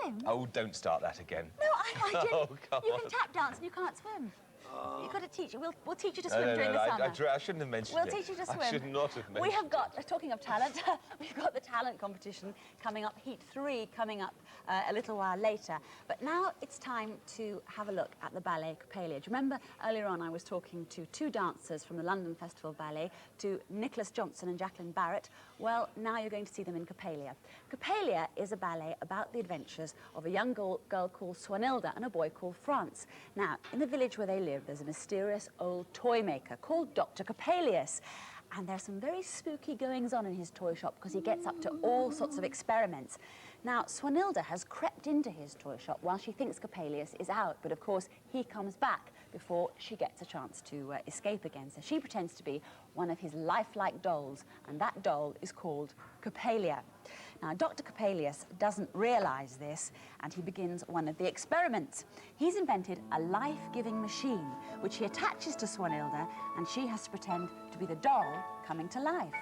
swim? Oh, don't start that again. No, I didn't. Oh, God. You can tap dance and you can't swim. You've got to teach you. We'll teach you to swim during the summer. I shouldn't have mentioned it. We'll teach you to swim. I should not have mentioned it. We have got, talking of talent, we've got the talent competition coming up, Heat 3 coming up a little while later. But now it's time to have a look at the ballet Coppelia. Do you remember earlier on I was talking to two dancers from the London Festival Ballet, to Nicholas Johnson and Jacqueline Barrett? Well, now you're going to see them in Coppelia. Coppelia is a ballet about the adventures of a young girl called Swanilda and a boy called Franz. Now, in the village where they live, there's a mysterious old toy maker called Dr. Coppelius. And there's some very spooky goings-on in his toy shop because he gets up to all sorts of experiments. Now, Swanilda has crept into his toy shop while she thinks Coppelius is out, but of course he comes back before she gets a chance to escape again. So she pretends to be one of his lifelike dolls, and that doll is called Coppelia. Now, Dr. Coppelius doesn't realise this, and he begins one of the experiments. He's invented a life-giving machine, which he attaches to Swanilda, and she has to pretend to be the doll coming to life.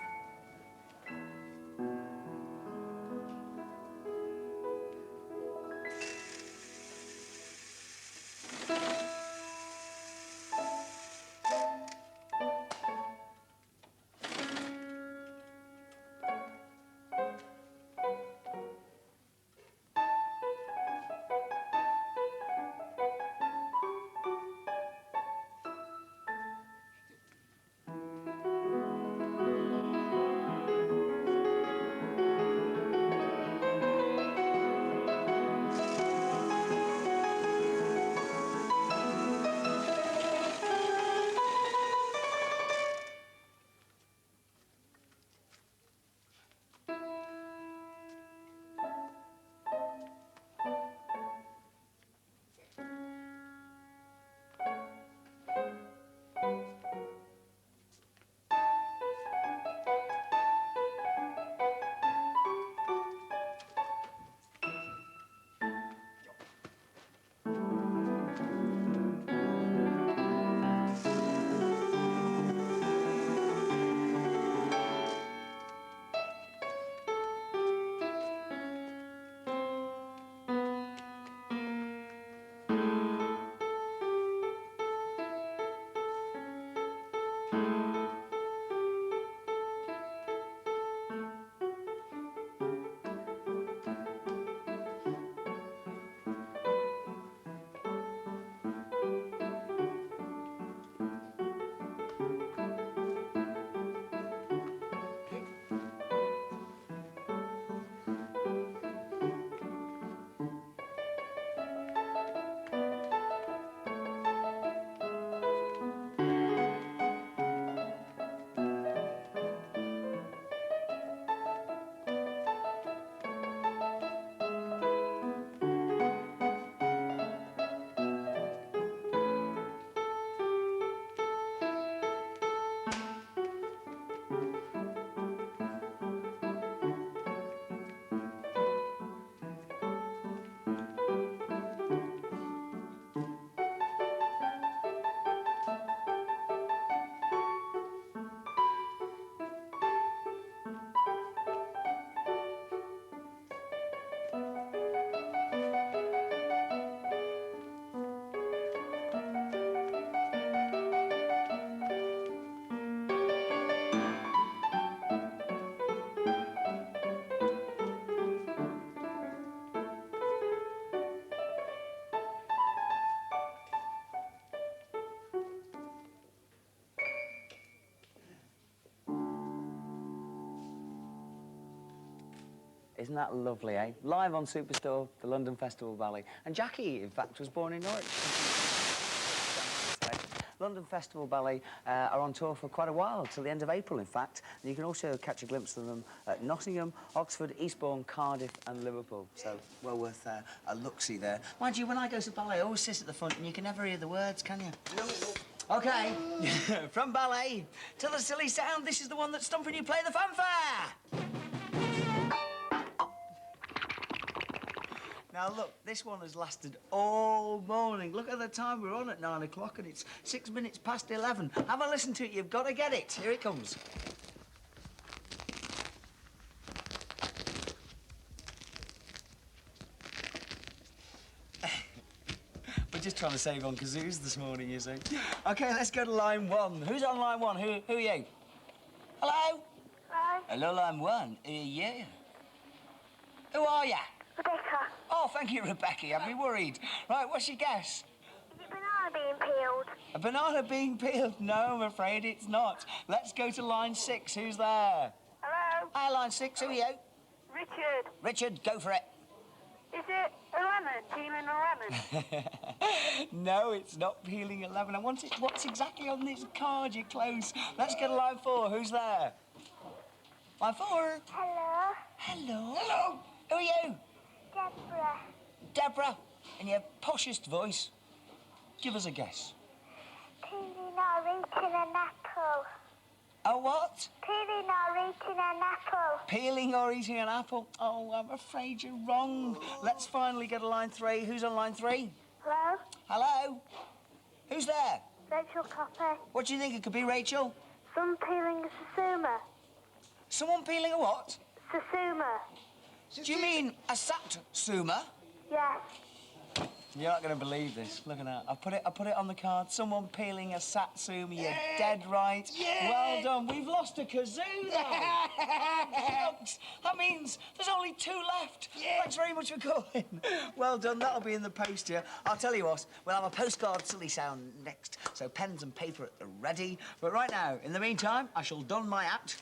Isn't that lovely, eh? Live on Superstore, the London Festival Ballet. And Jackie, in fact, was born in Norwich. London Festival Ballet are on tour for quite a while, till the end of April, in fact. And you can also catch a glimpse of them at Nottingham, Oxford, Eastbourne, Cardiff and Liverpool. So, well worth a look-see there. Mind you, when I go to ballet, I always sit at the front and you can never hear the words, can you? No. OK, from ballet to the silly sound, this is the one that's stomping you play the fanfare! Now, look, this one has lasted all morning. Look at the time. We're on at 9 o'clock and it's 6 minutes past 11. Have a listen to it. You've got to get it. Here it comes. We're just trying to save on kazoos this morning, you see. OK, let's go to line 1. Who's on line 1? Who are you? Hello? Hello, Hello, line 1. Who are you? Who are you? Rebecca. Oh, thank you, Rebecca. I'd be worried. Right, what's your guess? Is it banana being peeled? A banana being peeled? No, I'm afraid it's not. Let's go to line 6. Who's there? Hello, Hi, line 6. Who are you? Richard. Richard, go for it. Is it a lemon? Peeling a lemon? No, it's not peeling a lemon. I want it. What's exactly on this card? You're close. Let's go to line 4. Who's there? Line 4. Hello, Hello. Hello. Who are you? Deborah. Deborah. In your poshest voice. Give us a guess. Peeling or eating an apple? A what? Peeling or eating an apple? Peeling or eating an apple? Oh, I'm afraid you're wrong. Let's finally go to line 3. Who's on line 3? Hello, Hello? Who's there? Rachel Copper. What do you think? It could be Rachel? Some peeling a susuma. Someone peeling a what? Susuma. Do you mean a satsuma? Yes. You're not going to believe this. Look at that. I put it on the card. Someone peeling a satsuma. You're dead right. Well done. We've lost a kazoo, though. Folks, that means there's only 2 left. Thanks very much for calling. Well done. That'll be in the post here. I'll tell you what, we'll have a postcard silly sound next, so pens and paper at the ready. But right now, in the meantime, I shall don my hat,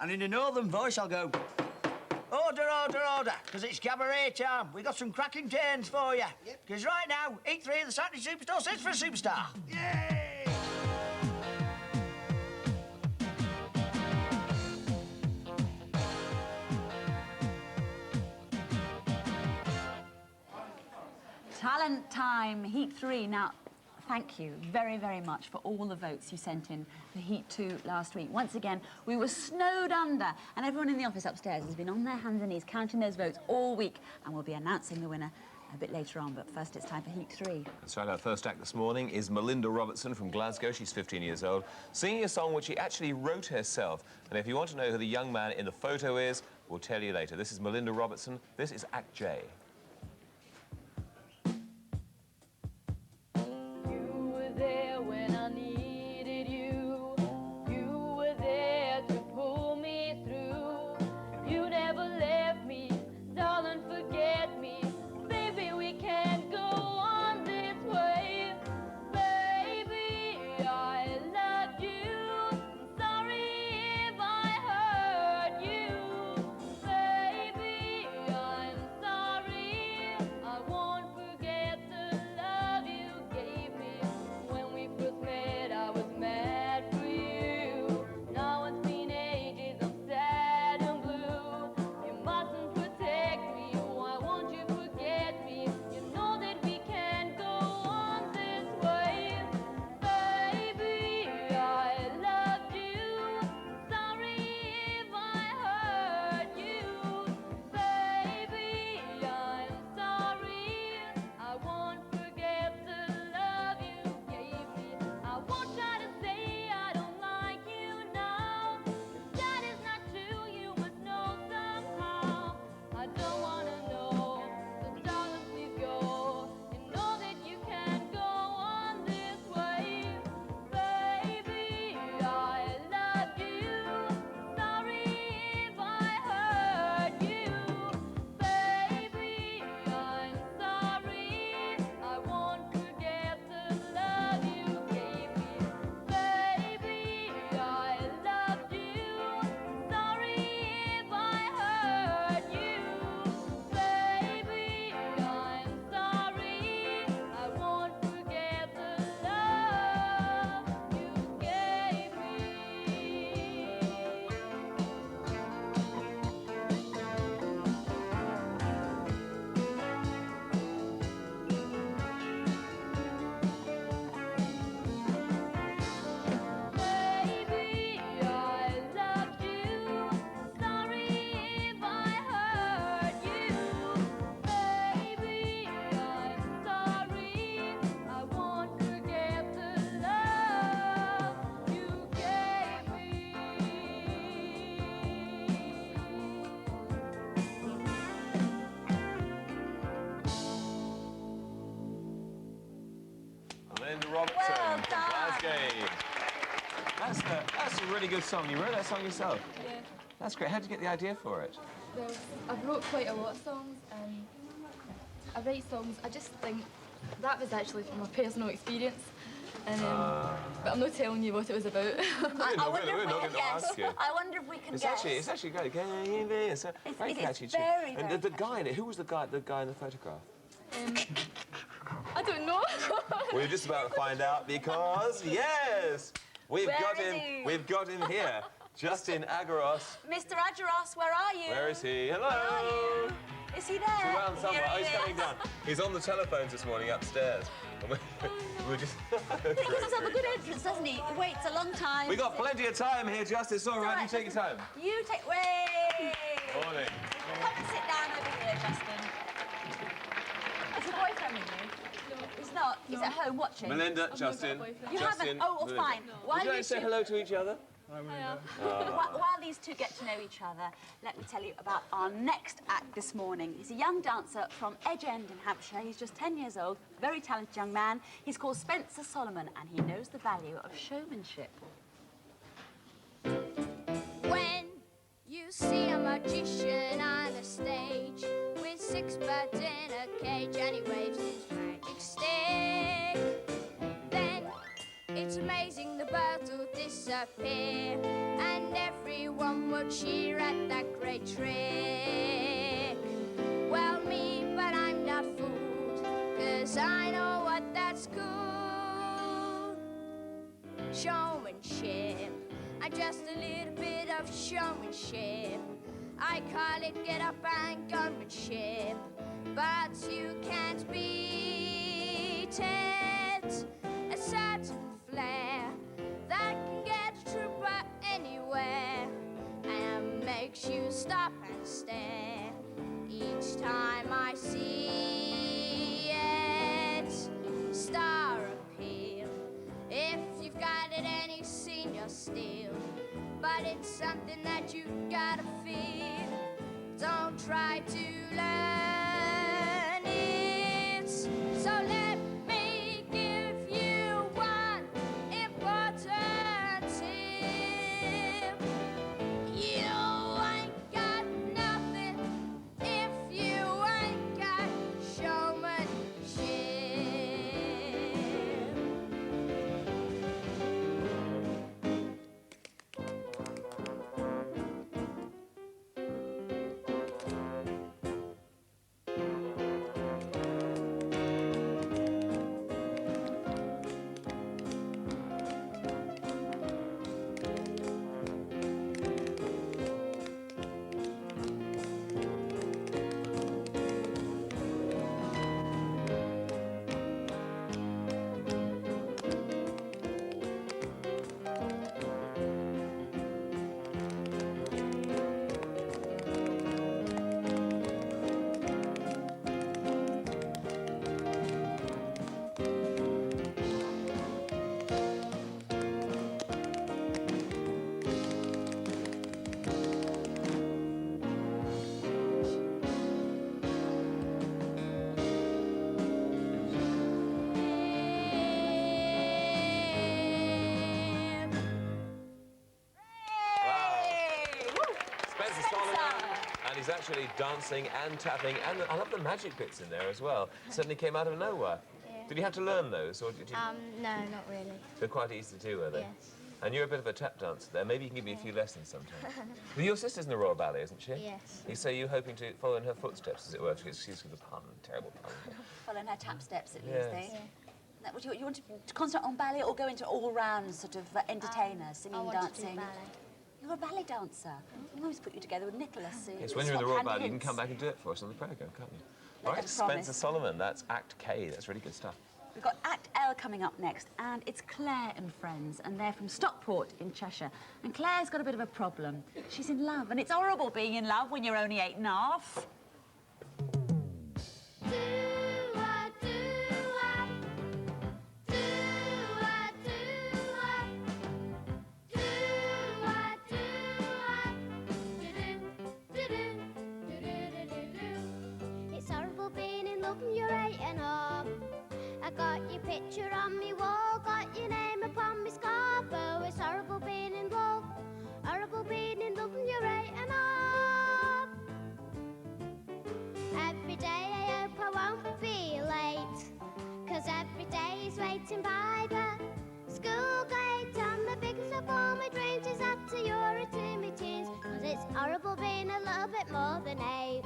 and in a northern voice, I'll go... Order, order, order, because it's cabaret time. We got some cracking tunes for you. Because right now, Eat 3 of the Saturday Superstore sits for a superstar. Yay! Talent time, Heat 3. Now, thank you very, very much for all the votes you sent in for Heat 2 last week. Once again, we were snowed under, and everyone in the office upstairs has been on their hands and knees counting those votes all week, and we'll be announcing the winner a bit later on, but first it's time for Heat 3. That's right, our first act this morning is Melinda Robertson from Glasgow. She's 15 years old, singing a song which she actually wrote herself. And if you want to know who the young man in the photo is, we'll tell you later. This is Melinda Robertson. This is Act J. Sorry Robertson Well from done. Glasgow. That's a really good song. You wrote that song yourself? Yeah. That's great. How did you get the idea for it? Well, I've wrote quite a lot of songs, and I write songs. I just think that was actually from my personal experience, and but I'm not telling you what it was about. I wonder we're if not we going can to guess. ask you. I wonder if we can It's guess. actually great. It's a very catchy tune. very, And very the guy in it, who was the guy in the photograph? I don't know. We're just about to find out because, yes, we've Where got is him. he? We've got him here. Justin Agaros. Mr. Ajaros, where are you? Where is he? Hello. Where are you? Is he there? He's around somewhere. Here Oh, he he's coming is. down. He's on the telephones this morning upstairs. And we're just. He gives himself a good entrance, doesn't he? He waits a long time. We got plenty of time here, Justin. It's all right. You take your time. You take... Way! Morning. Come and sit down over here, Justin. Is your boyfriend with you? No. He's not. He's at home watching. Melinda, got a Justin. boyfriend. You Justin, haven't? Oh, well, Melinda. fine. While Would you like you to say two- hello to each other? While these two get to know each other, let me tell you about our next act this morning. He's a young dancer from Edge End in Hampshire. He's just 10 years old, very talented young man. He's called Spencer Solomon, and he knows the value of showmanship. When you see a magician on a stage with 6 birds in a cage and he waves his magic stick, then it's amazing the birds will disappear and everyone will cheer at that great trick. Well, me, but I'm not fooled, 'cause I know what that's called. Showmanship. I'm just a little bit of showmanship. I call it get up and gunmanship, but you can't beat it. A certain flair that can get a trooper anywhere and makes you stop and stare each time I see it. Star appeal. If you've got it and you've seen your steel, but it's something that you've gotta feel. Don't try to learn it. So let me give you one important tip. You ain't got nothing if you ain't got showmanship. Spencer Solomon, and he's actually dancing and tapping, and I love the magic bits in there as well. Suddenly came out of nowhere. Yeah. Did you have to learn those, or did you? No, not really. They're quite easy to do, were they? Yes. And you're a bit of a tap dancer there. Maybe you can give me a few lessons sometime. Well, your sister's in the Royal Ballet, isn't she? Yes. So you're hoping to follow in her footsteps, as it were. Excuse me the pun, terrible pun. Following her tap steps, at least, Yes. eh? That, would you want to concentrate on ballet or go into all-round sort of entertainer, singing, I want dancing? to do ballet. You're a ballet dancer. We always put you together with Nicholas. So Yes, when you're in the Royal handy Ballet, you can hints. come back and do it for us on the programme, can't you? Like All I right, promised. Spencer Solomon, that's Act K. That's really good stuff. We've got Act L coming up next, and it's Claire and friends, and they're from Stockport in Cheshire. And Claire's got a bit of a problem. She's in love, and it's horrible being in love when you're only 8.5. It's horrible being in love when you're 8.5. I got your picture on me wall, got your name upon me scarf. Oh, it's horrible being in love, horrible being in love, and you're 8 and off. Every day I hope I won't be late, 'cause every day is waiting by the school gate. And the biggest of all my dreams is after you're to me teens, 'cause it's horrible being a little bit more than 8.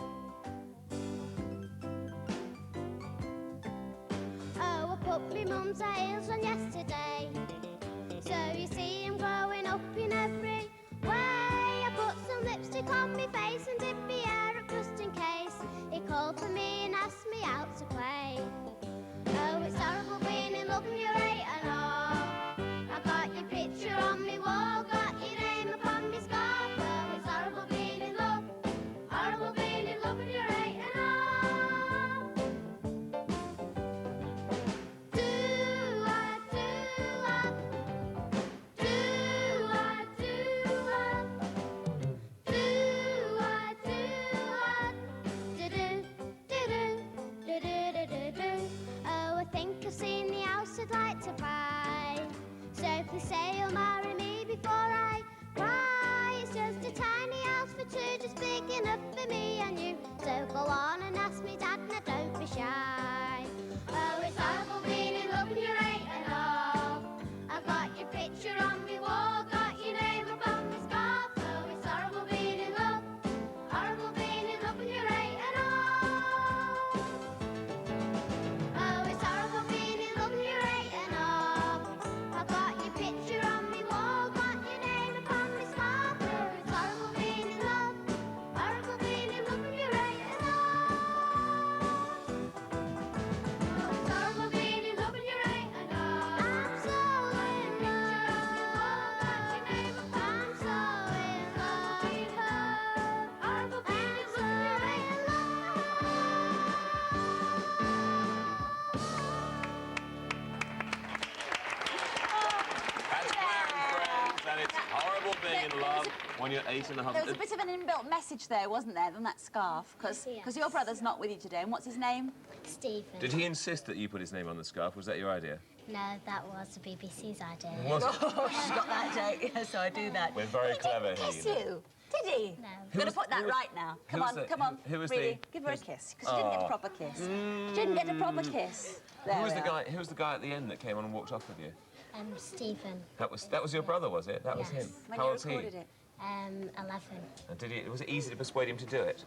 Oh, I put me mum's high heels on yesterday, so you see I'm growing up in every way. I put some lipstick on my face and did my hair up just in case he called for me and asked me out to play. Oh, it's horrible being in love and you're 8 and all. I got your picture on me wall, got your name upon me scarf. Oh, it's horrible being in love, horrible being in love and you're 8 and all. Do-a, do-a, do-a, do-a, do-a, do-a, do-do, do-do, do-do-do-do-do. Oh, I think I've seen the house I'd like to buy, so please say you'll marry me before I cry. It's just a tiny house for two, just big enough for me and you. So go on and ask me, Dad, now don't be shy. Oh, it's horrible being in love and you're 8 and all. I've got your picture on me wall, got your name upon me scarf. Oh, it's horrible being in love, horrible being in love and you're 8 and all. Oh, it's horrible being in love and you're 8 and all. I've got your picture on me wall, got your name upon me scarf. Oh, it's horrible being in love, horrible being in love and you're 8 and all. Oh, it's horrible being in love and you're 8 and all. I'm so in love, got your name upon me. I'm so in love, horrible being in love and you're 8 and all. That's Claire and Friends, and it's horrible being in love when you're 8 and a half. There was a bit of an inbuilt message there, wasn't there, than that scarf? Because Yes. your brother's not with you today, and what's his name? Stephen. Did he insist that you put his name on the scarf? Was that your idea? No, that was the BBC's idea. Was it? Oh, she's got that joke, so I do that. We're very clever here, Kiss you know. you? Did he? No. We're going was- to put that who was- right now. who Come was on, the- come on. who was really, the- give her a kiss, because she didn't get a proper kiss. She didn't get a proper kiss. There Who was we the are. guy? Who was the guy at the end that came on and walked off with you? Stephen. That was your brother, was it? That was Yes. him. When How you old's he? recorded it. 11. And did he? Was it easy to persuade him to do it?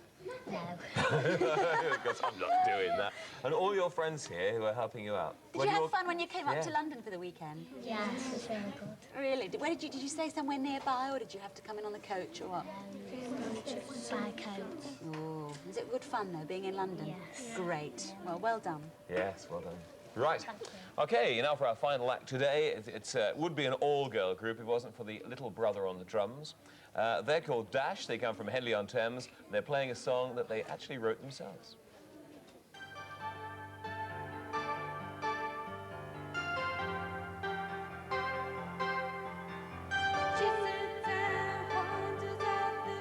No. Because I'm not doing that. And all your friends here who are helping you out. Did when you have you're- fun when you came up to Yeah. London for the weekend? Yes, it was really good. Really? Where did you stay somewhere nearby, or did you have to come in on the coach, or what? By coach. Oh, was it good fun though, being in London? Yes. Great. Well done. Yes, well done. Right. Thank you. Okay, now for our final act today. It would be an all-girl group if it wasn't for the little brother on the drums. They're called Dash. They come from Henley-on-Thames. And they're playing a song that they actually wrote themselves. She sits and wanders at the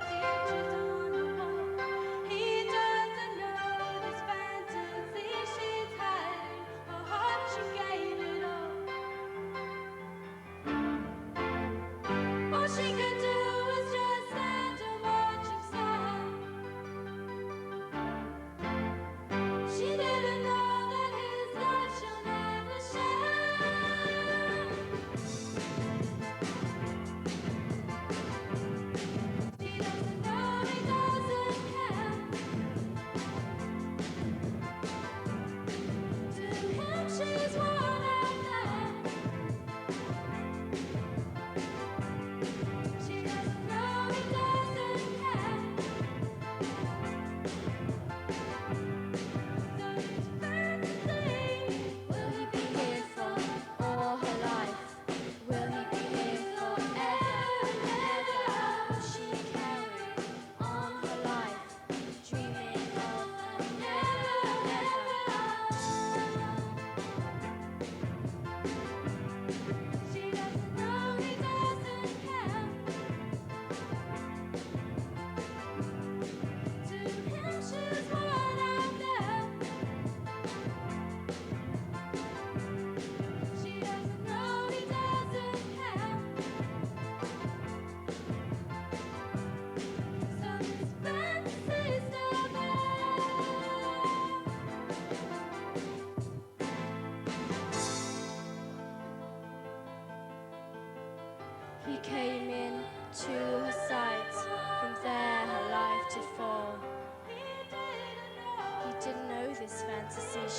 pictures on the wall. He doesn't know this fantasy she's hiding. Her heart, she gave it all. All she could do was just stand and watch him smile.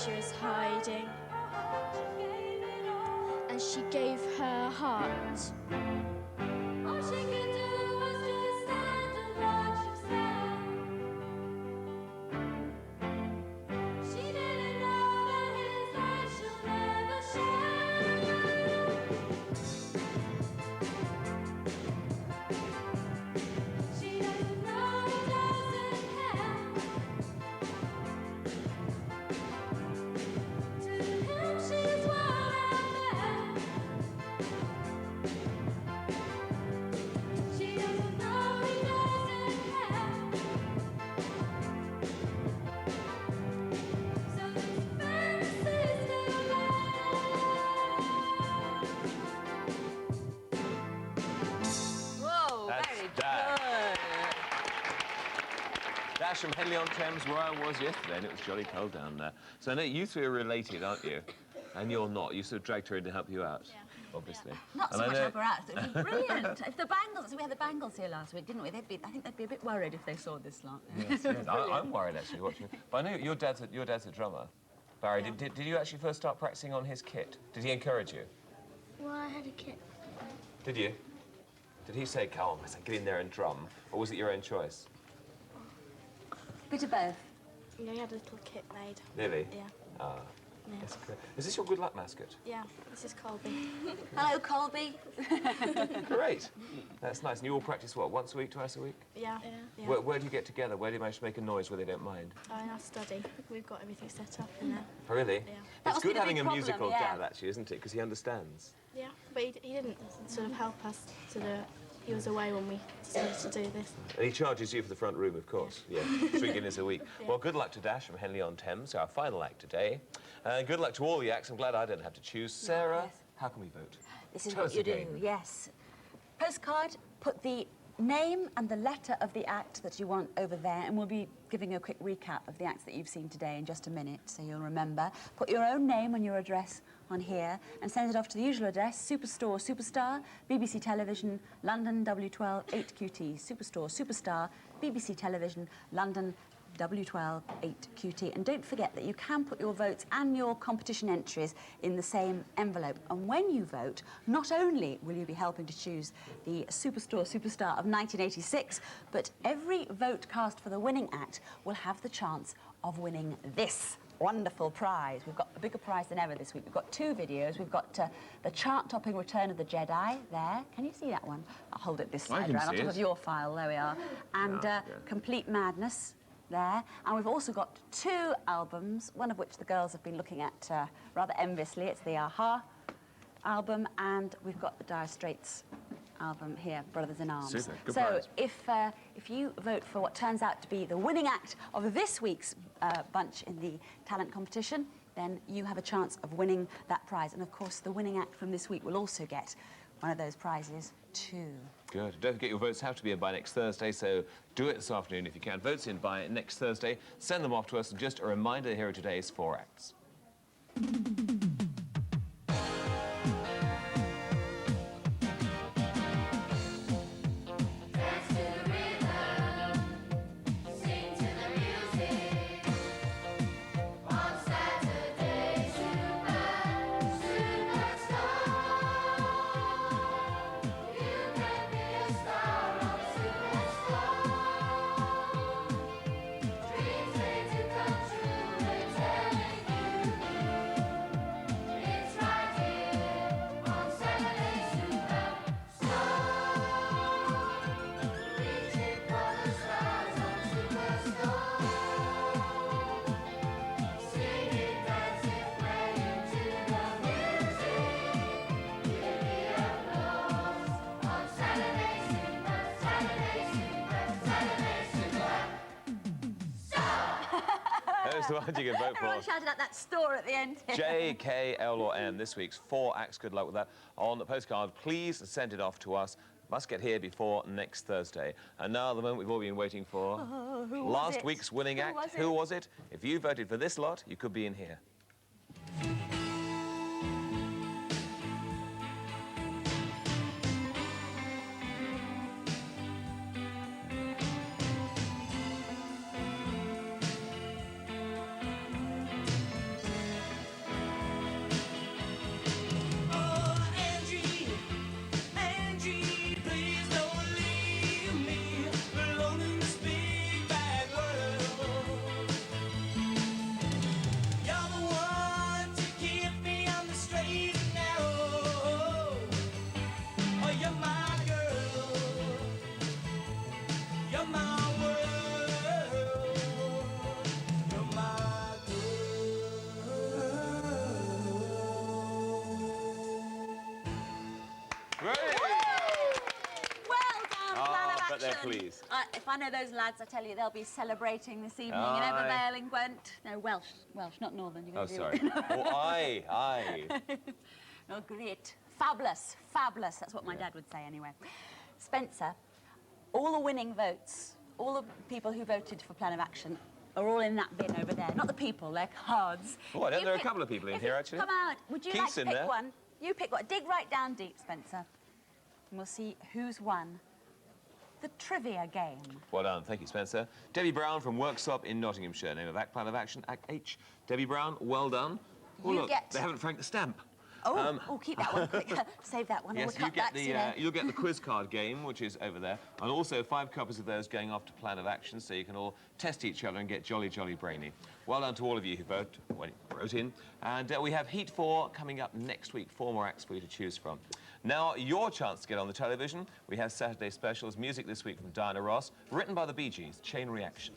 she was hiding, and she gave her heart. All she could do was just stand and watch herself. She didn't know that his light she'll never shine. She doesn't know he doesn't care. To him she's wild out there. She doesn't know he doesn't care. So this fantasy's still Whoa, That's very Dash. good. Dash from Henley-on-Thames, where I was yesterday, and it was jolly cold down there. So I know you three are related, aren't you? And you're not. You sort of dragged her in to help you out, obviously. Not so And I much know- help her out. It would be brilliant. If the bangles, we had the bangles here last week, didn't we? I think they'd be a bit worried if they saw this lot. Yes, yes. I'm worried actually watching it. But I know your dad's a drummer. Barry, did you actually first start practicing on his kit? Did he encourage you? Well, I had a kit. Did you? Did he say, "Come on, listen, get in there and drum," or was it your own choice? Bit of both. You know, he had a little kit made. Really? Yeah. Ah, Yeah. that's good. Is this your good luck mascot? Yeah, this is Colby. Hello, Colby. Great. That's nice. And you all practice what? Once a week, twice a week? Yeah. Yeah. Where do you get together? Where do you manage to make a noise where they don't mind? In our study, we've got everything set up in there. Oh, really? Yeah. That It's must be good the having big a problem, musical yeah. dad, actually, isn't it? Because he understands. Yeah, but he didn't sort of help us to do it. He was away when we decided to do this. And he charges you for the front room, of course. Yeah, 3 guineas a week. Yeah. Well, good luck to Dash from Henley-on-Thames, our final act today. And good luck to all the acts. I'm glad I don't have to choose. Sarah, yes. how can we vote? This is Tell what us you do, again. yes. Postcard, put the name and the letter of the act that you want over there, and we'll be giving a quick recap of the acts that you've seen today in just a minute, so you'll remember. Put your own name and your address on here and send it off to the usual address, Superstore Superstar, BBC Television, London W12 8QT. Superstore Superstar, BBC Television, London W12 8QT. And don't forget that you can put your votes and your competition entries in the same envelope. And when you vote, not only will you be helping to choose the Superstore Superstar of 1986, but every vote cast for the winning act will have the chance of winning this wonderful prize. We've got a bigger prize than ever this week. We've got 2 videos. We've got the chart-topping Return of the Jedi there. Can you see that one? I'll hold it this side can around on see top it. of your file. There we are. And Yeah. Complete Madness there. And we've also got 2 albums, one of which the girls have been looking at rather enviously. It's the Aha album, and we've got the Dire Straits album here, Brothers in Arms. Super. Good So prize. if you vote for what turns out to be the winning act of this week's bunch in the talent competition, then you have a chance of winning that prize. And of course, the winning act from this week will also get one of those prizes too. Good. Don't forget your votes have to be in by next Thursday, so do it this afternoon if you can. Votes in by next Thursday. Send them off to us. And just a reminder, here are today's 4 acts. Dance to the rhythm, sing to the music. On Saturday Superstore, you can be a star on Superstore. Dreams made to come true, we're telling you. It's right here on Saturday Superstore. Reaching for the stars on Superstore. Singing, dancing, playing to the music. Give me applause on Saturday Those are the ones you can vote Everyone for. shouted out that store at the end. J, K, L or M. This week's 4 acts. Good luck with that. On the postcard, please send it off to us. Must get here before next Thursday. And now the moment we've all been waiting for. Who was Last it? week's winning Who act. was Who it? was it? If you voted for this lot, you could be in here. they're pleased. If I know those lads, I tell you, they'll be celebrating this evening in Evervale in Gwent. No, Welsh, not Northern. You're Oh, gonna sorry. Oh, aye. Oh, great. Fabulous, fabulous. That's what my dad would say anyway. Spencer, all the winning votes, all the people who voted for Plan of Action are all in that bin over there. Not the people, they're cards. Oh, I don't know, there are a couple of people in here, actually. Come out. Would you like Keith's to in pick there. one? You pick one. Dig right down deep, Spencer. And we'll see who's won the trivia game. Well done, thank you, Spencer. Debbie Brown from Worksop in Nottinghamshire. Name of Act, Plan of Action, Act H. Debbie Brown, well done. Oh, You look, get- they haven't franked the stamp. Oh, keep that one quick. Save that one. Yes, We'll cut that, you'll get the quiz card game, which is over there, and also 5 copies of those going off to Plan of Action, so you can all test each other and get jolly, jolly brainy. Well done to all of you who wrote in. And we have Heat 4 coming up next week. 4 more acts for you to choose from. Now, your chance to get on the television. We have Saturday Specials, music this week from Diana Ross, written by the Bee Gees, Chain Reaction.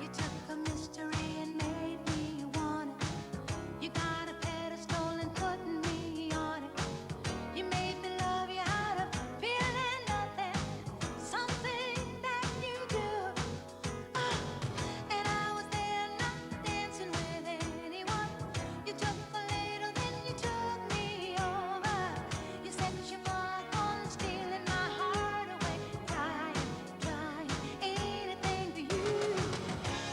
You took a mystery and made me want it. You got a pedestal and put me on it. You made me love you out of feeling nothing, something that you do. And I was there not dancing with anyone. You took a little, then you took me over. You set your mark on stealing my heart away, trying anything for you.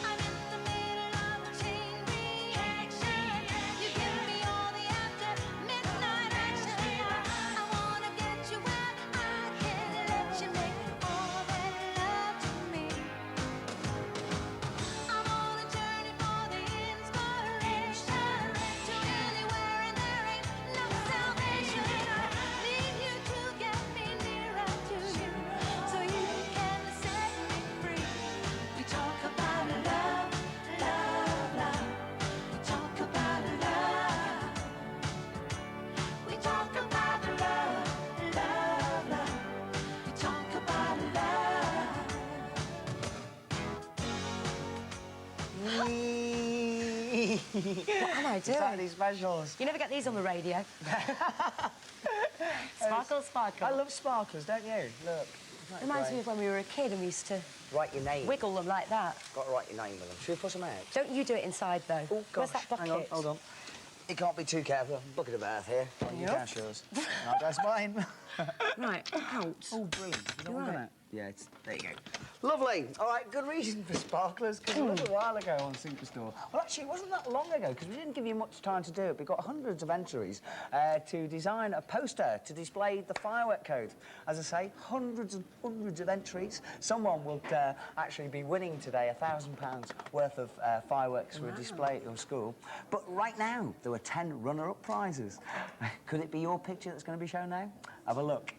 I'm in the middle of a chain reaction. You give me all the after midnight action. I wanna get you where I can let you make all that love to me. I'm on a journey for the inspiration to anywhere, and there ain't no salvation. Need you to get me nearer to you, so you can set me free. We talk about love, love, love. We talk about love. We talk about love, love, love. We talk about love. What am I doing? Saturday Specials. You never get these on the radio. Sparkle, sparkle. I love sparklers, don't you? Look. Reminds me of when we were a kid and we used to Write your name. wiggle them like that. Got to write your name with them. Should we put some out? Don't you do it inside, though. Oh, Where's gosh. that bucket? Hang on, hold on. You can't be too careful. Bucket of bath here. You Yep. dash yours. I'll dash mine. Right, out. Oh, brilliant. You You're right. Yeah, there you go. Lovely. All right, good reason for sparklers, because a little while ago on Superstore. Well, actually, it wasn't that long ago, because we didn't give you much time to do it. We got hundreds of entries to design a poster to display the firework code. As I say, hundreds and hundreds of entries. Someone will actually be winning today £1,000 worth of fireworks for a display at your school. But right now, there were 10 runner-up prizes. Could it be your picture that's going to be shown now? Have a look.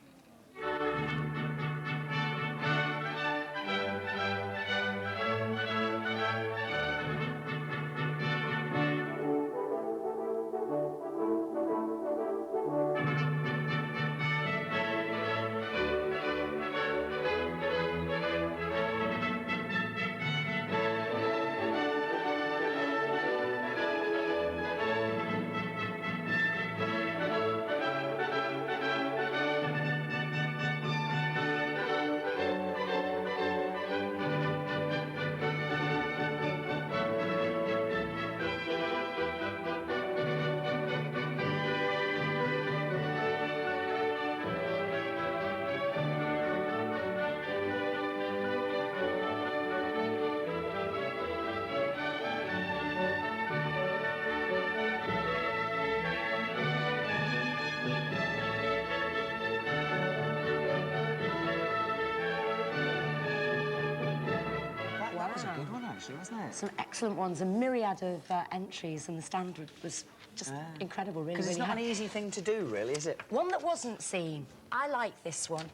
actually, wasn't it? Some excellent ones, a myriad of entries, and the standard was just incredible, really. Because it's really not an easy thing to do, really, is it? One that wasn't seen. I like this one.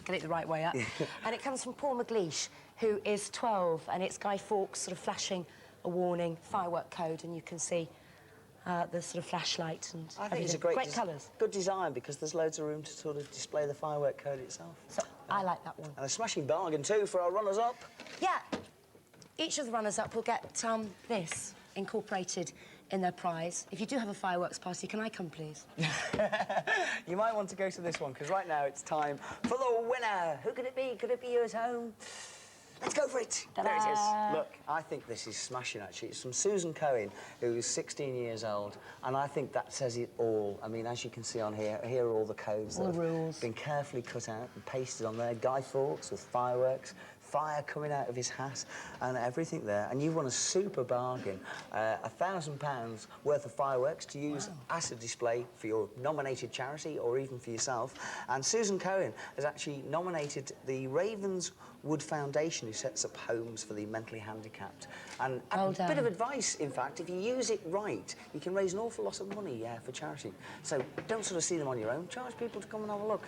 Get it the right way up. And it comes from Paul McLeish, who is 12, and it's Guy Fawkes sort of flashing a warning, firework code, and you can see the sort of flashlight and I think it's a great colours. good design because there's loads of room to sort of display the firework code itself. So I like that one. And a smashing bargain too for our runners-up. Yeah. Each of the runners-up will get this incorporated in their prize. If you do have a fireworks party, can I come, please? You might want to go to this one, because right now it's time for the winner. Who could it be? Could it be you at home? Let's go for it. There it is. Look, I think this is smashing, actually. It's from Susan Cohen, who's 16 years old, and I think that says it all. I mean, as you can see on here are all the codes. All the rules. Been carefully cut out and pasted on there. Guy Fawkes with fireworks, fire coming out of his hat, and everything there. And you've won a super bargain, £1,000 worth of fireworks to use as a display for your nominated charity or even for yourself. And Susan Cohen has actually nominated the Ravenswood Foundation, who sets up homes for the mentally handicapped. And a bit of advice, in fact, if you use it right, you can raise an awful lot of money for charity. So don't sort of see them on your own. Charge people to come and have a look.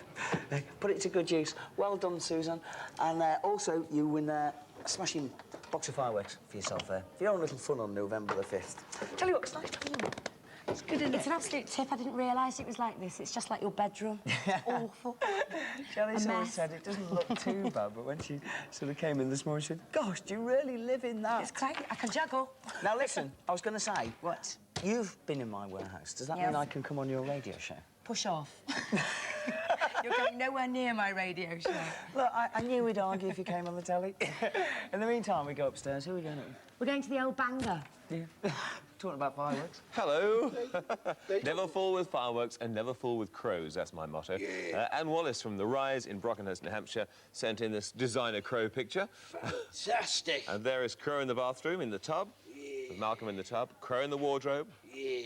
Put it to good use. Well done, Susan. And also, you win a smashing box of fireworks for yourself there. For your own little fun on November the 5th. Tell you what, it's nice to have you. It's good, isn't it? It's an absolute tip. I didn't realise it was like this. It's just like your bedroom. It's awful. Shelley sort of said it doesn't look too bad, but when she sort of came in this morning, she said, gosh, do you really live in that? It's great. I can juggle. Now, listen, I was going to say... What? You've been in my warehouse. Does that mean I can come on your radio show? Push off. You're going nowhere near my radio show. Look, I knew we'd argue if you came on the telly. In the meantime, we go upstairs. Who are we going to? We're going to the old Banger. Yeah. Talking about fireworks. Hello. Never fall with fireworks and never fall with crows. That's my motto. Anne Wallace from The Rise in Brockenhurst, New Hampshire, sent in this designer crow picture. Fantastic. And there is Crow in the bathroom, in the tub. With Malcolm in the tub. Crow in the wardrobe. Yeah.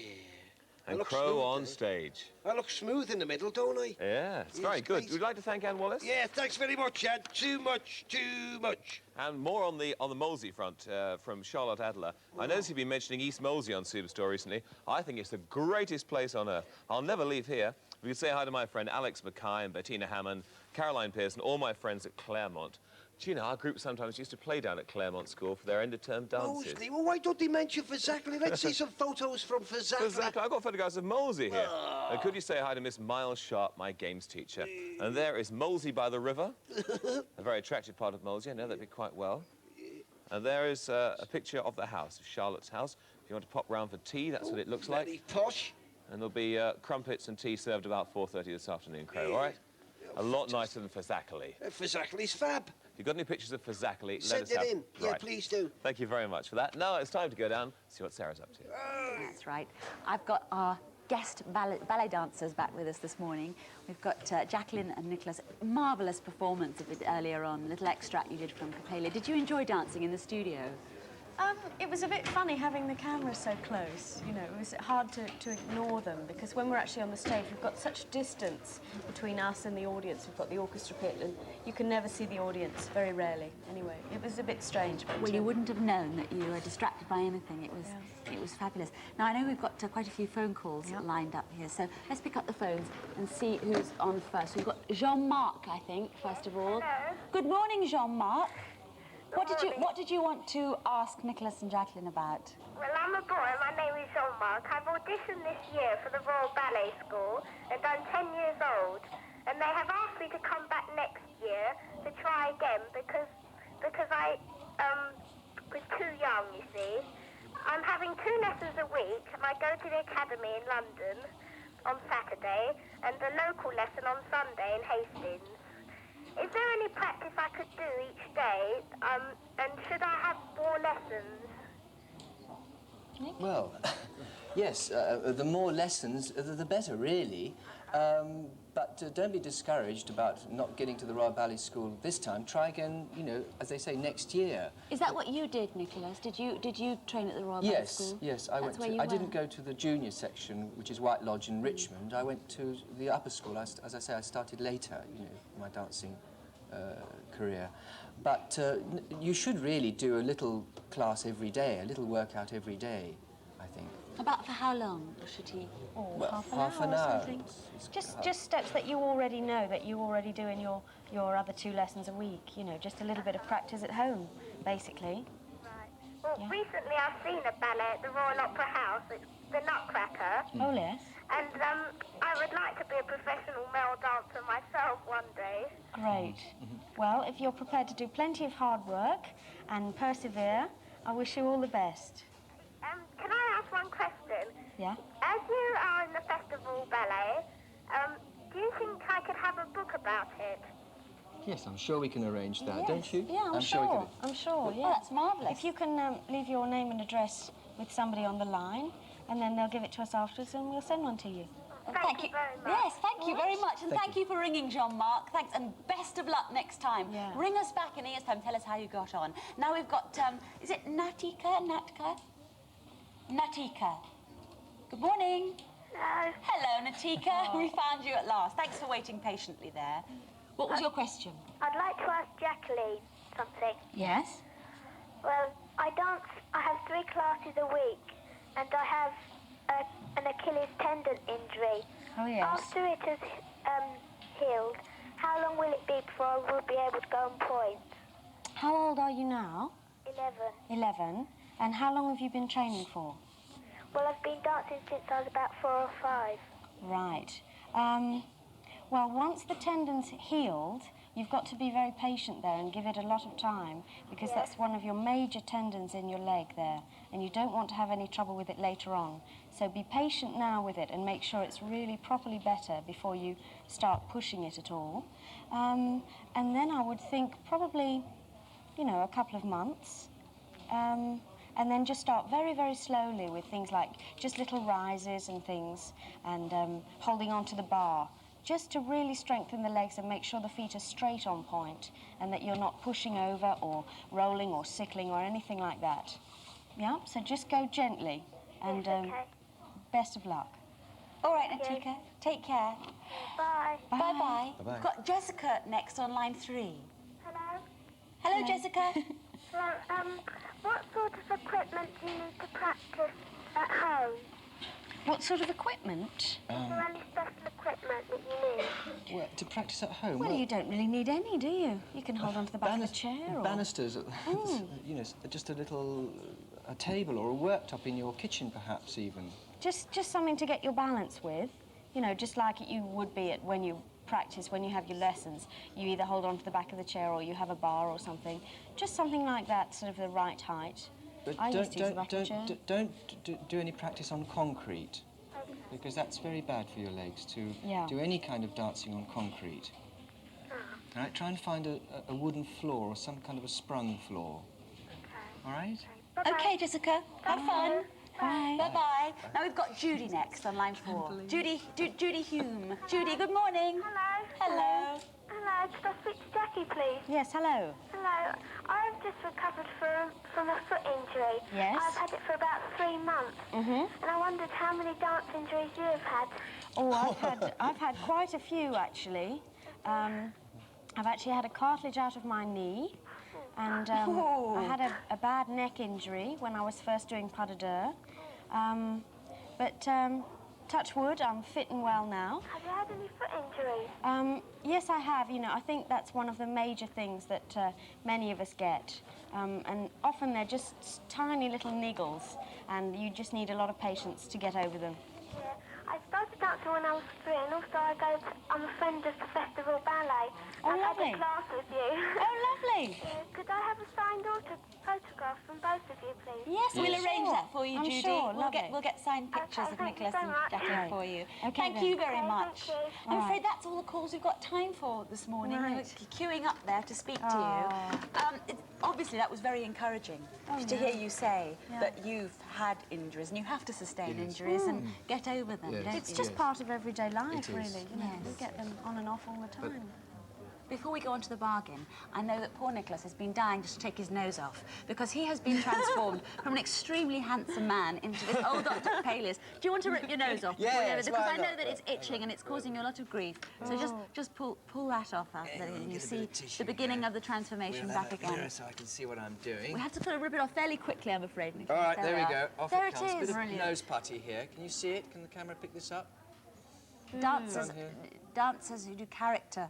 And Crow on stage. I look smooth in the middle, don't I? Yeah, it's very good. Would you like to thank Anne Wallace? Yeah, thanks very much, Ed. Too much, too much. And more on the Molesey front from Charlotte Adler. I noticed you've been mentioning East Molesey on Superstore recently. I think it's the greatest place on earth. I'll never leave here. We could say hi to my friend Alex Mackay and Bettina Hammond, Caroline Pearson, all my friends at Claremont. Do you know, our group sometimes used to play down at Claremont School for their end-of-term dances. Molesey? Well, why don't they mention Fazakerley? Let's see some photos from Fazakerley. Fazakerley. I've got photographs of Molesey here. Could you say hi to Miss Miles Sharp, my games teacher? And there is Molesey by the river, a very attractive part of Molesey. I know that bit quite well. And there is a picture of the house, of Charlotte's house. If you want to pop round for tea, that's what it looks like. Very posh. And there'll be crumpets and tea served about 4:30 this afternoon, Crow, all right? A lot nicer than Fazakerley. Fazakerley's fab. If you've got any pictures of Fazakerley, let Send us it have... in. Yeah, Right. please do. Thank you very much for that. Now it's time to go down, see what Sarah's up to. That's right. I've got our guest ballet dancers back with us this morning. We've got Jacqueline and Nicholas. Marvellous performance of it earlier on, a little extract you did from Capella. Did you enjoy dancing in the studio? It was a bit funny having the camera so close, you know, it was hard to ignore them because when we're actually on the stage we've got such distance between us and the audience. We've got the orchestra pit and you can never see the audience, very rarely. Anyway, it was a bit strange. But Well, you wouldn't have known that you were distracted by anything. It was fabulous. Now, I know we've got quite a few phone calls lined up here, so let's pick up the phones and see who's on first. We've got Jean-Marc, I think, first of all. Hello. Good morning, Jean-Marc. What did you want to ask Nicholas and Jacqueline about? Well, I'm a boy. My name is Jean-Marc. I've auditioned this year for the Royal Ballet School and I'm 10 years old. And they have asked me to come back next year to try again because I was too young, you see. I'm having 2 lessons a week and I go to the academy in London on Saturday and the local lesson on Sunday in Hastings. Is there any practice I could do each day, and should I have more lessons? Well, yes, the more lessons, the better, really. But don't be discouraged about not getting to the Royal Ballet School this time. Try again, you know, as they say, next year. Is that what you did, Nicholas? Did you train at the Royal Ballet School? Yes, I went to... I didn't go to the junior section, which is White Lodge in Richmond. I went to the upper school. As I say, I started later, you know, my dancing career. But you should really do a little class every day, a little workout every day, I think. About for how long should he? Well, half an hour or something. Just steps that you already know, that you already do in your other 2 lessons a week, you know, just a little bit of practice at home, basically. Right. Well, recently I've seen a ballet at the Royal Opera House. the Nutcracker. Oh, yes. And I would like to be a professional male dancer myself one day. Great. Well, if you're prepared to do plenty of hard work and persevere, I wish you all the best. Can I ask one question? Yeah? As you are in the Festival Ballet, do you think I could have a book about it? Yes, I'm sure we can arrange that, Yes. don't you? Yeah, I'm sure we sure. can. I'm sure, yeah. Oh, that's marvellous. If you can leave your name and address with somebody on the line, and then they'll give it to us afterwards, and we'll send one to you. Thank you very much. Yes, thank you very much. And thank you for ringing, Jean-Marc. Thanks, and best of luck next time. Yeah. Ring us back in a year's time. Tell us how you got on. Now we've got, is it Natika? Natika. Good morning. Hello. Hello, Natika. We found you at last. Thanks for waiting patiently there. What was your question? I'd like to ask Jacqueline something. Yes? Well, I have 3 classes a week, and I have an Achilles tendon injury. Oh, yes. After it has healed, how long will it be before I will be able to go on points? How old are you now? 11. 11. And how long have you been training for? Well, I've been dancing since I was about 4 or 5. Right. Well, once the tendon's healed, you've got to be very patient there and give it a lot of time, because that's one of your major tendons in your leg there, and you don't want to have any trouble with it later on. So be patient now with it and make sure it's really properly better before you start pushing it at all. And then I would think probably, you know, a couple of months. And then just start very, very slowly with things like just little rises and things, and holding on to the bar, just to really strengthen the legs and make sure the feet are straight on point and that you're not pushing over or rolling or sickling or anything like that. Yeah, so just go gently, and Yes, okay. Best of luck. All right, Natika. Take care. Bye. Bye-bye. Bye-bye. We've got Jessica next on line 3. Hello. Hello, Jessica. Well, what sort of equipment do you need to practice at home? What sort of equipment? Is there any special equipment that you need? Well, to practice at home? Well, you don't really need any, do you? You can hold on to the back of the chair or... Banisters, you know, just a little a table or a worktop in your kitchen, perhaps, even. Just something to get your balance with, you know, just like you would be when you practice, when you have your lessons. You either hold on to the back of the chair or you have a bar or something. Just something like that, sort of the right height. But I used to use the back of the chair. don't do any practice on concrete, because that's very bad for your legs to do any kind of dancing on concrete. All right, try and find a wooden floor or some kind of a sprung floor. All right? Okay, Jessica. Have fun. Bye. Bye-bye. Now we've got Judy next on line 4. Judy Hume. Judy, good morning. Hello. Hello. Hello, could I speak to Jackie, please? Yes, hello. Hello. I've just recovered from a foot injury. Yes? I've had it for about 3 months. Mm-hmm. And I wondered how many dance injuries you have had. Oh, I've had quite a few, actually. I've actually had a cartilage out of my knee, and I had a bad neck injury when I was first doing pas de deux. But touch wood, I'm fit and well now. Have you had any foot injuries? Yes, I have. You know, I think that's one of the major things that many of us get. And often they're just tiny little niggles, and you just need a lot of patience to get over them. Yeah. I started dancing when I was 3, and also I'm a friend of the Festival Ballet. Oh, I've lovely. had a class with you. Oh, lovely. Yeah, could I have a signed photograph from both of you, please? Yes, we'll arrange that for you, I'm Judy. sure, We'll get signed pictures Okay, of thank you Nicholas so and much. Jackie Right. for you. Okay, Thank then. you very Okay, much. thank you. I'm All afraid right. that's all the calls we've got time for this morning. Right. We're queuing up there to speak to you. Obviously, that was very encouraging to hear you say that you've had injuries and you have to sustain injuries and get over them, don't It's you? just part of everyday life, It really. is. You know, we get them on and off all the time. Before we go on to the bargain, I know that poor Nicholas has been dying just to take his nose off because he has been transformed from an extremely handsome man into this old Dr. Paley's. Do you want to rip your nose off? before you have it? Yes, Because why I know not? that it's itching and it's causing you a lot of grief. So just pull that off after that, and you see the beginning of the transformation back again. So I can see what I'm doing. We have to sort of rip it off fairly quickly, I'm afraid, All Nicholas. right, there we go. Off There it comes. it is. Bit of nose putty here. Can you see it? Can the camera pick this up? Dancers who do character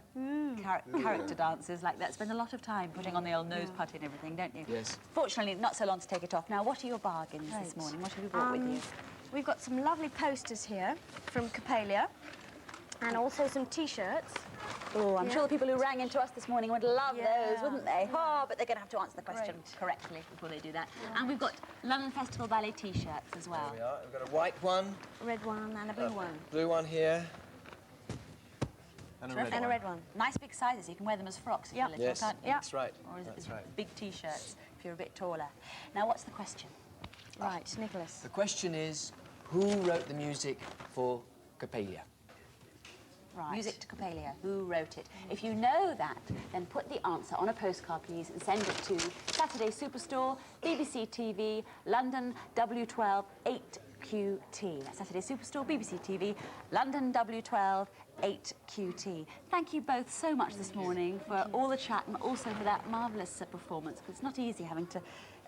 dances like that spend a lot of time putting on the old nose putty and everything, don't you? Yes. Fortunately, not so long to take it off. Now, what are your bargains this morning? What have you brought with you? we've got some lovely posters here from Copalia and also some T-shirts. Oh, I'm sure the people who rang into us this morning would love those, wouldn't they? Yeah. Oh, but they're going to have to answer the question correctly before they do that. Yeah. And we've got London Festival Ballet T-shirts as well. There we are. We've got a white one. Red one and a blue one. Blue one here. And a And a red one. Nice big sizes, so you can wear them as frocks if you're little, Yes, can't you? that's right. Or is it That's right. big T-shirts if you're a bit taller? Now, what's the question? Right, Nicholas. The question is, who wrote the music for Copalia? Right. Music to Copalia. Who wrote it? If you know that, then put the answer on a postcard, please, and send it to Saturday Superstore, BBC TV, London W12 8QT. That's Saturday Superstore, BBC TV, London W12 8QT. Thank you both so much this morning for all the chat and also for that marvellous performance, because it's not easy having to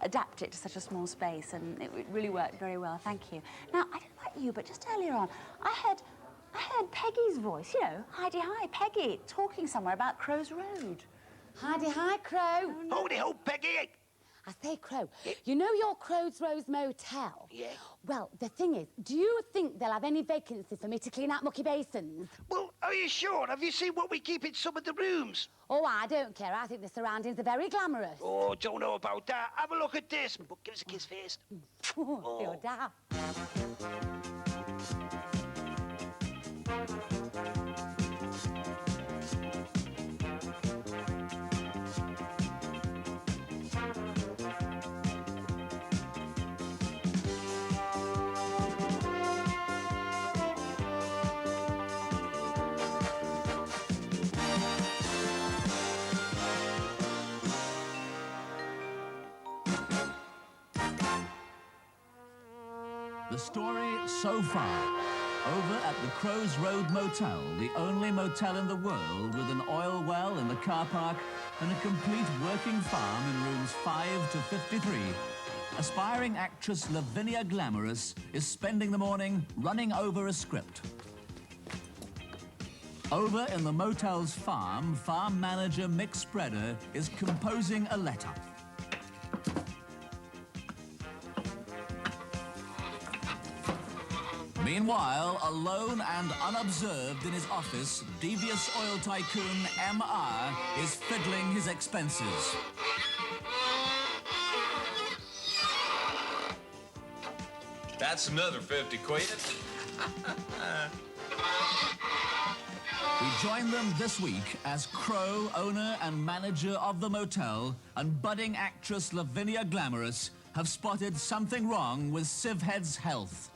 adapt it to such a small space, and it really worked very well. Thank you. Now, I don't know about you, but just earlier on, I heard Peggy's voice, you know, hi, Peggy, talking somewhere about Crow's Road. Hi, Crow. Oh, no. Hold it, hold Peggy. I say, Crow, you know your Crow's Rose Motel? Yeah. Well, the thing is, do you think they'll have any vacancies for me to clean out mucky basins? Well, are you sure? Have you seen what we keep in some of the rooms? Oh, I don't care. I think the surroundings are very glamorous. Oh, don't know about that. Have a look at this. But give us a kiss first. You're daft. The story so far. Over at the Crow's Road Motel, the only motel in the world with an oil well in the car park and a complete working farm in rooms 5 to 53, aspiring actress Lavinia Glamorous is spending the morning running over a script. Over in the motel's farm manager Mick Spreader is composing a letter. Meanwhile, alone and unobserved in his office, devious oil tycoon M.R. is fiddling his expenses. That's another 50 quid. We join them this week as Crow, owner and manager of the motel, and budding actress Lavinia Glamorous have spotted something wrong with Sivhead's health.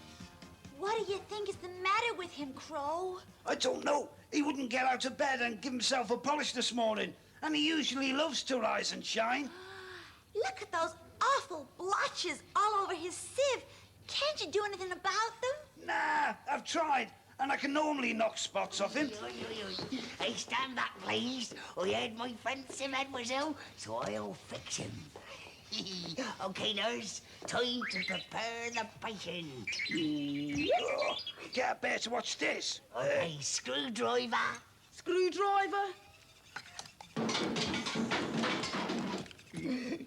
What do you think is the matter with him, Crow? I don't know. He wouldn't get out of bed and give himself a polish this morning. And he usually loves to rise and shine. Look at those awful blotches all over his sieve. Can't you do anything about them? Nah, I've tried. And I can normally knock spots off him. Hey, stand back, please. I heard my friend Simhead was ill, so I'll fix him. OK, nurse, time to prepare the patient. Oh, get up there to watch this. OK, screwdriver. Screwdriver.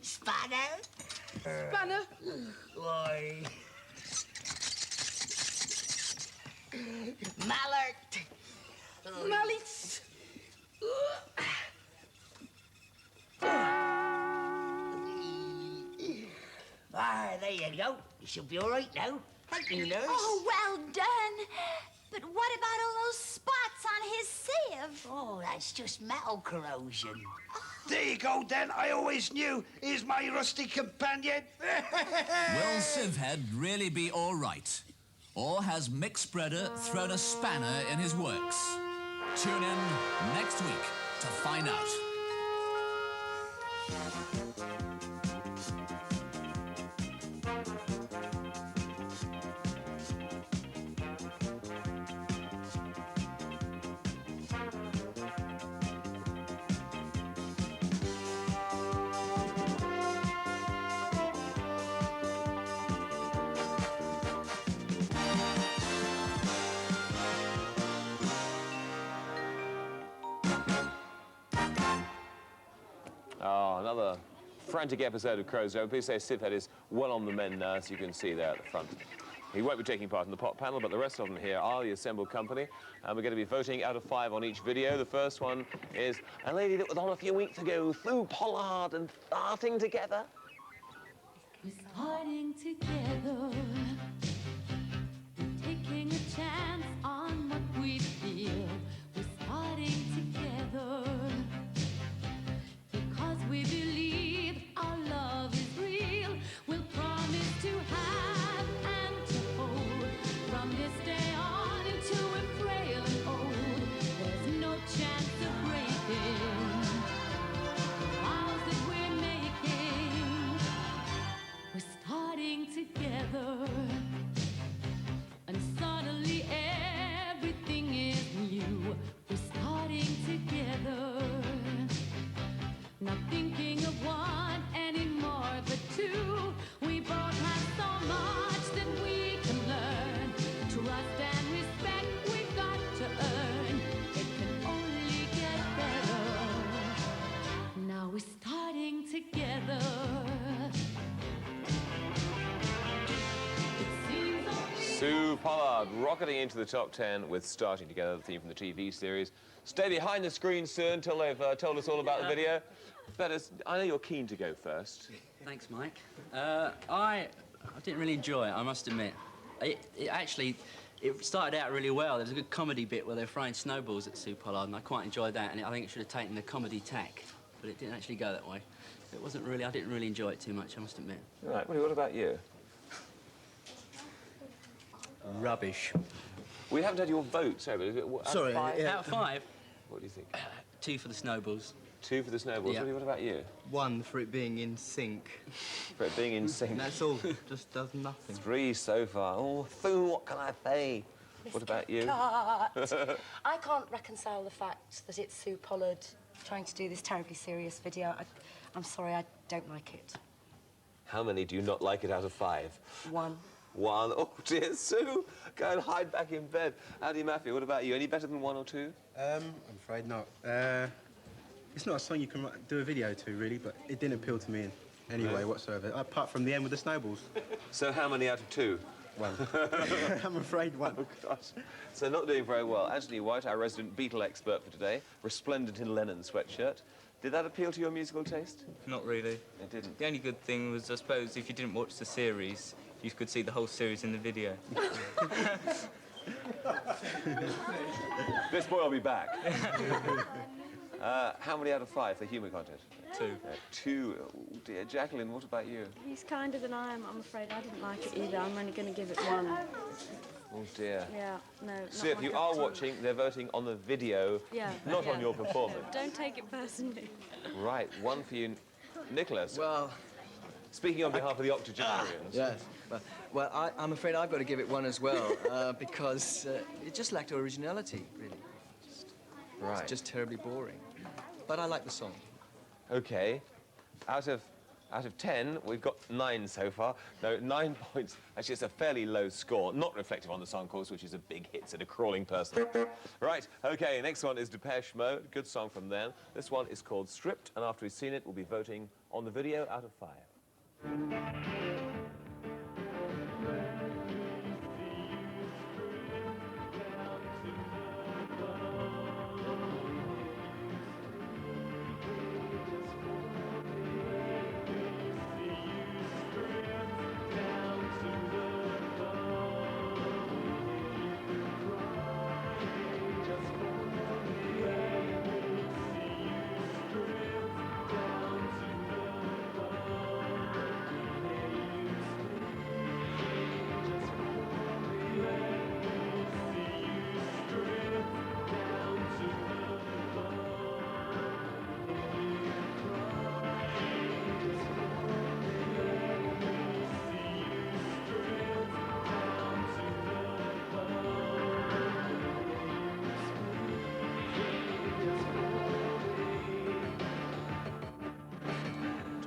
Spanner. Spanner. Why? Mallard. Mallet. There you go. You should be all right now. Thank you, nurse. Oh, well done. But what about all those spots on his sieve? Oh, that's just metal corrosion. There you go, then. I always knew he's my rusty companion. Will Sivhead really be all right? Or has Mick Spreader thrown a spanner in his works? Tune in next week to find out. Oh, another frantic episode of Crow's Road. Please say Sivhead is well on the mend now, as you can see there at the front. He won't be taking part in the pop panel, but the rest of them here are the assembled company, and we're going to be voting out of 5 on each video. The first one is a lady that was on a few weeks ago, Sue Pollard, and Starting Together. We're starting together, taking a chance on what we feel. We're starting together because we believe our love is real. We'll promise to have and to hold from this day on until we're frail and old. There's no chance of breaking the vows that we're making. We're starting together, and suddenly everything is new. We're starting together, not thinking of one anymore but two. We both have so much that we can learn. Trust and respect we've got to earn. It can only get better. Now we're starting together. Sue Pollard rocketing into the top 10 with Starting Together, the theme from the TV series. Stay behind the screen, Sue, until they've told us all about the video. But I know you're keen to go first. Thanks, Mike. I didn't really enjoy it, I must admit. It started out really well. There was a good comedy bit where they're throwing snowballs at Sue Pollard, and I quite enjoyed that, and I think it should have taken the comedy tack, but it didn't actually go that way. It wasn't really, I didn't really enjoy it too much, I must admit. Right, Willie, what about you? Rubbish. We haven't had your vote, sorry, but Sorry, out out of 5? What do you think? 2 for the snowballs. 2 for the snowballs. Yeah. Willie, what about you? 1 for it being in sync. For it being in sync. That's all. Just does nothing. 3 so far. Oh, Sue, what can I say? What about you? I can't reconcile the fact that it's Sue Pollard trying to do this terribly serious video. I'm sorry, I don't like it. How many do you not like it out of 5? 1. 1. Oh, dear, Sue. Go and hide back in bed. Andy Maffey, what about you? Any better than 1 or 2? I'm afraid not. It's not a song you can do a video to, really, but it didn't appeal to me in any way whatsoever, apart from the end with the snowballs. So how many out of 2? 1. I'm afraid 1. Oh, gosh. So not doing very well. Anthony White, our resident Beatle expert for today, resplendent in Lennon sweatshirt. Did that appeal to your musical taste? Not really. It didn't? The only good thing was, I suppose, if you didn't watch the series, you could see the whole series in the video. This boy will be back. How many out of 5 for humour content? 2. 2. Oh, dear. Jacqueline, what about you? He's kinder than I am. I'm afraid I didn't like it either. I'm only going to give it 1. Oh, dear. Yeah, no. So if you are watching, they're voting on the video, not on your performance. Don't take it personally. Right. 1 for you. Nicholas. Well... Speaking on behalf of the octogenarians. Yes. Well, I'm afraid I've got to give it 1 as well, because it just lacked originality, really. Right. It's just terribly boring. But I like the song. OK. Out of 10, we've got 9 so far. No, 9 points. Actually, it's a fairly low score. Not reflective on the song, of course, which is a big hit at a crawling person. Right, OK, next one is Depeche Mode. Good song from them. This one is called Stripped, and after we've seen it, we'll be voting on the video out of 5.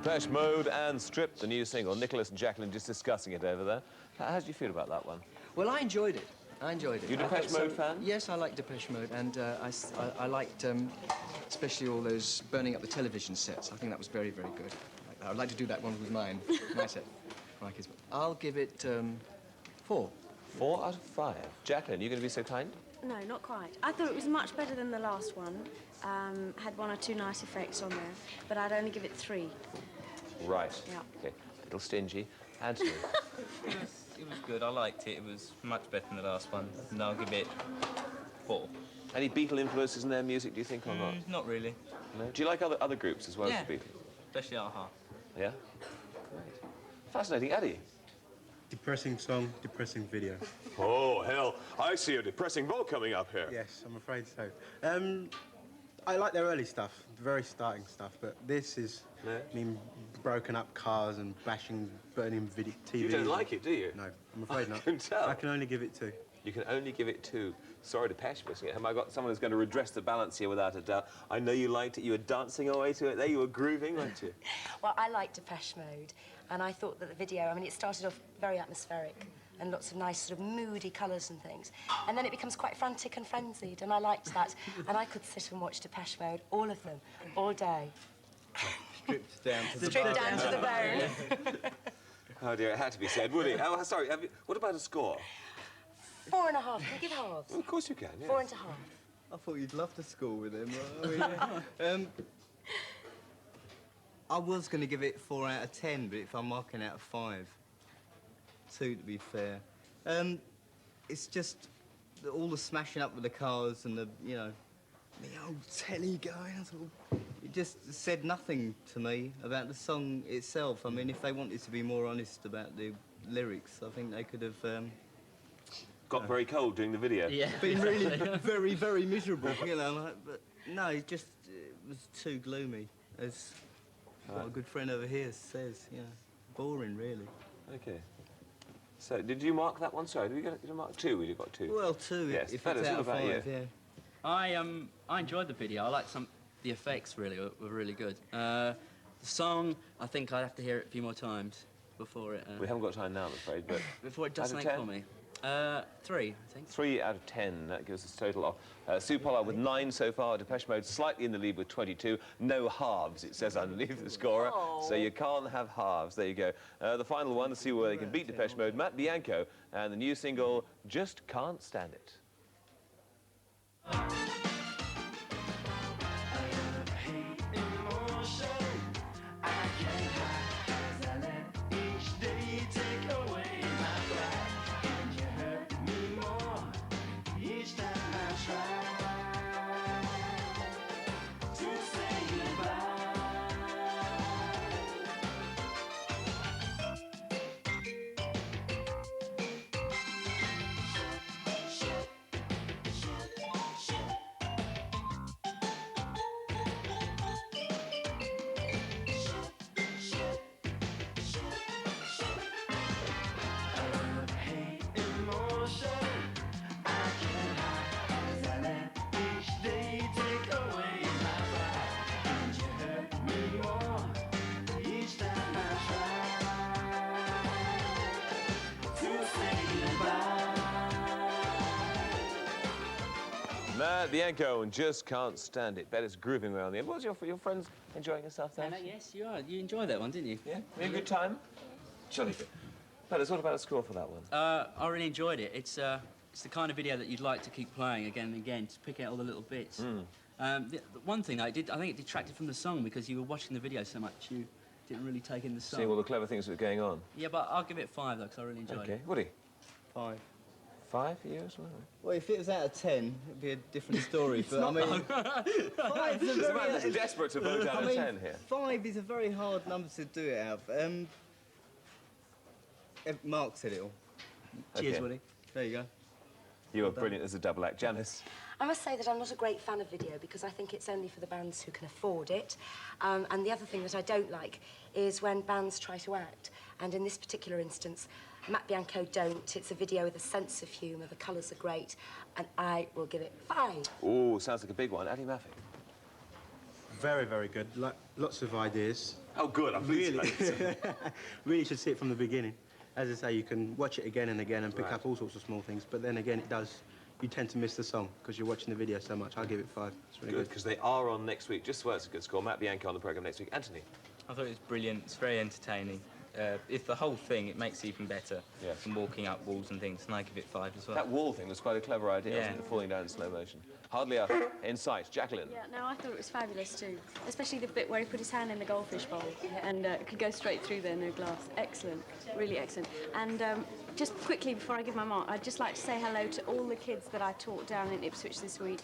Depeche Mode and Stripped, the new single. Nicholas and Jacqueline just discussing it over there. How did you feel about that one? Well, I enjoyed it. I enjoyed it. You a Depeche Mode fan? Yes, I like Depeche Mode, and I liked especially all those burning up the television sets. I think that was very, very good. I'd like to do that one with mine, my set. My kids. I'll give it 4. 4 out of 5. Jacqueline, you going to be so kind? No, not quite. I thought it was much better than the last one. Had 1 or 2 nice effects on there, but I'd only give it 3. Right. Yeah. Okay. A little stingy. Anthony. It was good. I liked it. It was much better than the last one. And I'll give it 4. Any Beatle influences in their music, do you think, or not? Not really. No? Do you like other groups as well as the Beatles? Especially Aha. Yeah? Great. Fascinating. Eddie? Depressing song, depressing video. Oh, hell. I see a depressing vault coming up here. Yes, I'm afraid so. I like their early stuff, the very starting stuff, but this is, I mean, broken up cars and bashing, burning video, TVs. You don't like it, do you? No, I'm afraid not. I can tell. I can only give it 2. You can only give it 2. Sorry to Pesh missing it. Have I got someone who's going to redress the balance here without a doubt? I know you liked it. You were dancing away to it there. You were grooving, weren't you? Well, I liked Depeche Mode, and I thought that the video, I mean, it started off very atmospheric and lots of nice sort of moody colours and things. And then it becomes quite frantic and frenzied, and I liked that. And I could sit and watch Depeche Mode, all of them, all day. Stripped down to the bone. Stripped down to the bone. Oh, dear, it had to be said, would it? Oh, sorry. What about a score? 4.5. Can you give halves? Well, of course you can, yes. 4.5. I thought you'd love to score with him. I was going to give it 4 out of 10, but if I'm marking out of 5, 2 to be fair. It's just all the smashing up with the cars and the, you know, the old telly going. It just said nothing to me about the song itself. I mean, if they wanted to be more honest about the lyrics, I think they could have. Got very cold during the video. Yeah. Been really very, very miserable, you know. Like, but no, it was too gloomy, as what a good friend over here says. You know, boring, really. Okay. So, did you mark that one? Sorry, did you mark 2? We've got 2. Well, 2. Yes. If Fellas, it's out what of about 5, you? yeah. I enjoyed the video. I liked the effects really were really good. The song, I think I'd have to hear it a few more times before it. We haven't got time now, I'm afraid, but before it does out of something 10? for me. 3, I think. 3 out of 10. That gives us a total of Sue Pollard with 9 so far. Depeche Mode slightly in the lead with 22. No halves, it says underneath the scorer. So you can't have halves. There you go. The final one to see where they can beat Depeche Mode. Matt Bianco and the new single Just Can't Stand It. Matt Bianco and Just Can't Stand It. Bet it's grooving around the end. Was your friends enjoying yourself there? Yes, you are. You enjoyed that one, didn't you? Yeah. We had a good time? Surely. Fellas, what about a score for that one? I really enjoyed it. It's the kind of video that you'd like to keep playing again and again to pick out all the little bits. The one thing I think it detracted from the song because you were watching the video so much you didn't really take in the song. Seeing all the clever things that were going on. Yeah, but I'll give it 5 though because I really enjoyed it. Okay, Woody? 5. 5 for you as well? Well, if it was out of 10, it'd be a different story. But I mean, 5 is a very... It's desperate to vote out of 10 here. 5 is a very hard number to do it out of. Mark said it all. Cheers, Okay. Woody. There you go. You were brilliant as a double act. Janice? I must say that I'm not a great fan of video because I think it's only for the bands who can afford it. And the other thing that I don't like is when bands try to act. And in this particular instance, Matt Bianco don't. It's a video with a sense of humour. The colours are great. And I will give it 5. Oh, sounds like a big one. Eddie Murphy? Very, very good. Like, lots of ideas. Oh, good. I'm pleased really, really should see it from the beginning. As I say, you can watch it again and again and pick up all sorts of small things. But then again, you tend to miss the song because you're watching the video so much. I'll give it 5. It's really good. Because they are on next week. Just so it's a good score. Matt Bianco on the programme next week. Anthony? I thought it was brilliant. It's very entertaining. if the whole thing, it makes it even better Yeah. from walking up walls and things, and I give it 5 as well. That wall thing was quite a clever idea, wasn't it? Falling down in slow motion. Hardly in sight. Jacqueline. Yeah, no, I thought it was fabulous too. Especially the bit where he put his hand in the goldfish bowl and could go straight through there, no glass. Excellent, really excellent. And just quickly, before I give my mark, I'd just like to say hello to all the kids that I taught down in Ipswich this week,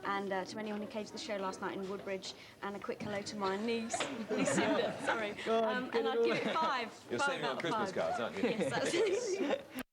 and to anyone who came to the show last night in Woodbridge, and a quick hello to my niece, Lucinda, sorry. And I'd give it 5. You're 5 saving out on of Christmas 5. cards, aren't you? Yes, that's it.